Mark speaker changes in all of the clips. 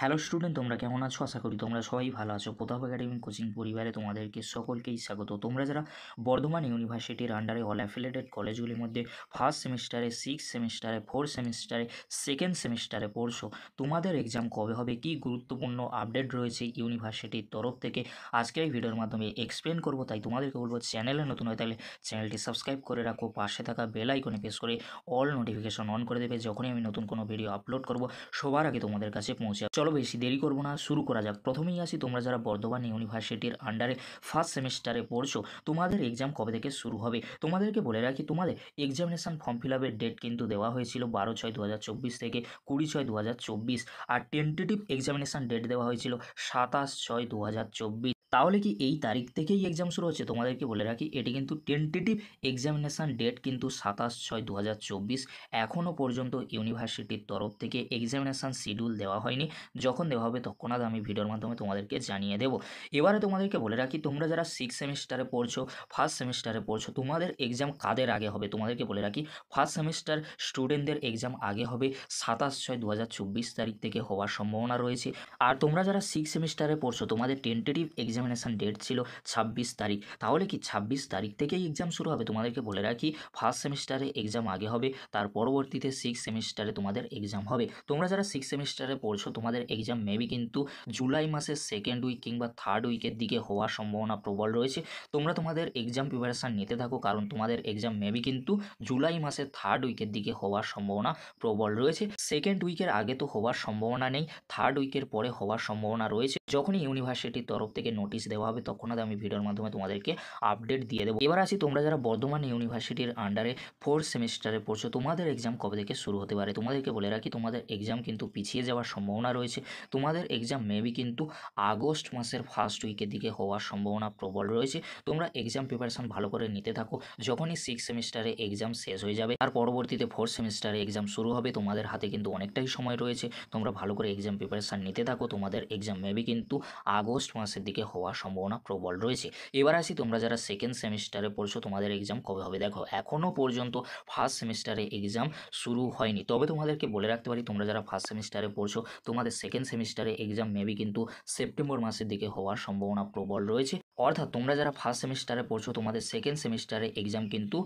Speaker 1: Hello student, তোমরা কেমন আছো? আশা করি তোমরা সবাই ভালো আছো। প্রতাপ একাডেমি কোচিং পরিবারে তোমাদেরকে সকলকেই স্বাগত। তোমরা যারা বর্ধমান ইউনিভার্সিটির আন্ডারে অল অ্যাফিলিয়েটেড কলেজগুলির মধ্যে ফার্স্ট সেমিস্টারে, সিক্স সেমিস্টারে, ফোর্থ সেমিস্টারে, সেকেন্ড সেমিস্টারে পড়ছো, তোমাদের এক্সাম কবে হবে, কী গুরুত্বপূর্ণ আপডেট রয়েছে ইউনিভার্সিটির তরফ থেকে আজকের এই ভিডিওর মাধ্যমে এক্সপ্লেন করবো। তাই তোমাদেরকে বলবো, চ্যানেলে নতুন হয় তাহলে চ্যানেলটি সাবস্ক্রাইব করে রাখো, পাশে থাকা বেল আইকনে প্রেস করে অল নোটিফিকেশন অন করে দেবে। যখনই আমি নতুন কোনো ভিডিও আপলোড করব সবার আগে তোমাদের কাছে পৌঁছে। চলো বেশি দেরি করবো না, শুরু করা যাক। প্রথমেই আসি, তোমরা যারা বর্ধমান ইউনিভার্সিটির আন্ডারে ফার্স্ট সেমিস্টারে পড়ছো, তোমাদের এক্সাম কবে থেকে শুরু হবে তোমাদেরকে বলে রাখি। তোমাদের এক্সামিনেশান ফর্ম ফিল আপের ডেট কিন্তু দেওয়া হয়েছিল 12/6/2024 থেকে 20/6/2024, আর টেন্টেটিভ এক্সামিনেশান ডেট দেওয়া হয়েছিল 27/6/2024। তাহলে কি এই তারিখ থেকেই এক্সাম শুরু হচ্ছে? তোমাদেরকে বলে রাখি, এটি কিন্তু টেন্টেটিভ এক্সামিনেশান ডেট কিন্তু 27/6/2024। এখনও পর্যন্ত ইউনিভার্সিটির তরফ থেকে এক্সামিনেশান শিডিউল দেওয়া হয়নি। যখন দেওয়া হবে তৎক্ষণাৎ আমি ভিডিওর মাধ্যমে তোমাদেরকে জানিয়ে দেবো। এবারে তোমাদেরকে বলে রাখি, তোমরা যারা সিক্স সেমিস্টারে পড়ছো, ফার্স্ট সেমিস্টারে পড়ছো, তোমাদের এক্সাম কাদের আগে হবে তোমাদেরকে বলে রাখি। ফার্স্ট সেমিস্টার স্টুডেন্টদের এক্সাম আগে হবে 27/6/2024 তারিখ থেকে হওয়ার সম্ভাবনা রয়েছে। আর তোমরা যারা সিক্স সেমিস্টারে পড়ছো, তোমাদের টেন্টেটিভ এক্সামিনেশান ডেট ছিল 26 তারিখ। তাহলে কি 26 তারিখ থেকেই এক্সাম শুরু হবে? তোমাদেরকে বলে রাখি, ফার্স্ট সেমিস্টারে এক্সাম আগে হবে, তার পরবর্তীতে সিক্স সেমিস্টারে তোমাদের এক্সাম হবে। তোমরা যারা সিক্স সেমিস্টারে পড়ছো, তোমাদের এক্সাম মেবি কিন্তু জুলাই মাসের সেকেন্ড উইক কিংবা থার্ড উইকের দিকে হওয়ার সম্ভাবনা প্রবল রয়েছে। তোমরা তোমাদের এক্সাম প্রিপারেশান নিতে থাকো, কারণ তোমাদের এক্সাম মেবি কিন্তু জুলাই মাসের থার্ড উইকের দিকে হওয়ার সম্ভাবনা প্রবল রয়েছে। সেকেন্ড উইকের আগে তো হওয়ার সম্ভাবনা নেই, থার্ড উইকের পরে হওয়ার সম্ভাবনা রয়েছে। যখনই ইউনিভার্সিটির তরফ থেকে নোটিশ দেওয়া হবে তখনই আমি ভিডিওর মাধ্যমে তোমাদেরকে আপডেট দিয়ে দেবো। এবার আসি, তোমরা যারা বর্ধমান ইউনিভার্সিটির আন্ডারে ফোর্থ সেমিস্টারে পড়ছো, তোমাদের এক্সাম কবে থেকে শুরু হতে পারে? তোমাদেরকে বলে রাখি, তোমাদের এক্সাম কিন্তু পিছিয়ে যাওয়ার সম্ভাবনা রয়েছে। তোমাদের এক্সাম মেবি কিন্তু আগস্ট মাসের ফার্স্ট উইকের দিকে হওয়ার সম্ভাবনা প্রবল রয়েছে। তোমরা এক্সাম প্রিপারেশান ভালো করে নিতে থাকো। যখনই সিক্স সেমিস্টারে এক্সাম শেষ হয়ে যাবে, তার পরবর্তীতে ফোর্থ সেমিস্টারে এক্সাম শুরু হবে। তোমাদের হাতে কিন্তু অনেকটাই সময় রয়েছে, তোমরা ভালো করে এক্সাম প্রিপারেশান নিতে থাকো। তোমাদের এক্সাম মেবি কিন্তু আগস্ট মাসের দিকে হওয়ার সম্ভাবনা প্রবল রয়েছে। এবার আসি, তোমরা যারা সেকেন্ড সেমিস্টারে পড়ছো, তোমাদের এক্সাম কবে হবে? দেখো, এখনও পর্যন্ত ফার্স্ট সেমিস্টারে এক্সাম শুরু হয়নি। তবে তোমাদেরকে বলে রাখতে পারি, তোমরা যারা ফার্স্ট সেমিস্টারে পড়ছো, তোমাদের সেকেন্ড সেমিস্টারে এক্সাম মেবি কিন্তু সেপ্টেম্বর মাসের দিকে হওয়ার সম্ভাবনা প্রবল রয়েছে। অর্থাৎ তোমরা যারা ফার্স্ট সেমিস্টারে পড়ছো, তোমাদের সেকেন্ড সেমিস্টারে এক্সাম কিন্তু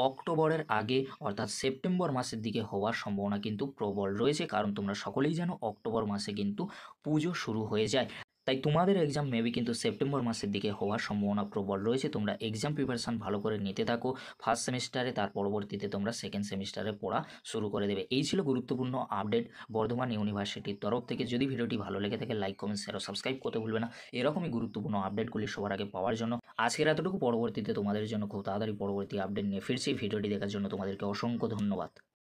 Speaker 1: অক্টোবরের আগে অর্থাৎ সেপ্টেম্বর মাসের দিকে হওয়ার সম্ভাবনা কিন্তু প্রবল রয়েছে। কারণ তোমরা সকলেই জানো, অক্টোবর মাসে কিন্তু পুজো শুরু হয়ে যায়। তাই তোমাদের এক্সাম মেবি কিন্তু সেপ্টেম্বর মাসের দিকে হওয়ার সম্ভাবনা প্রবল রয়েছে। তোমরা এক্সাম প্রিপারেশান ভালো করে নিতে থাকো ফার্স্ট সেমিস্টারে, তার পরবর্তীতে তোমরা সেকেন্ড সেমিস্টারে পড়া শুরু করে দেবে। এই ছিল গুরুত্বপূর্ণ আপডেট বর্ধমান ইউনিভার্সিটির তরফ থেকে। যদি ভিডিওটি ভালো লেগে থাকে, লাইক, কমেন্ট, শেয়ার ও সাবস্ক্রাইব করতে ভুলবে না এরকমই গুরুত্বপূর্ণ আপডেটগুলি সবার আগে পাওয়ার জন্য। আজকের এতটুকু, পরবর্তীতে তোমাদের জন্য খুব তাড়াতাড়ি পরবর্তী আপডেট নিয়ে ফিরছি। ভিডিওটি দেখার জন্য তোমাদেরকে অসংখ্য ধন্যবাদ।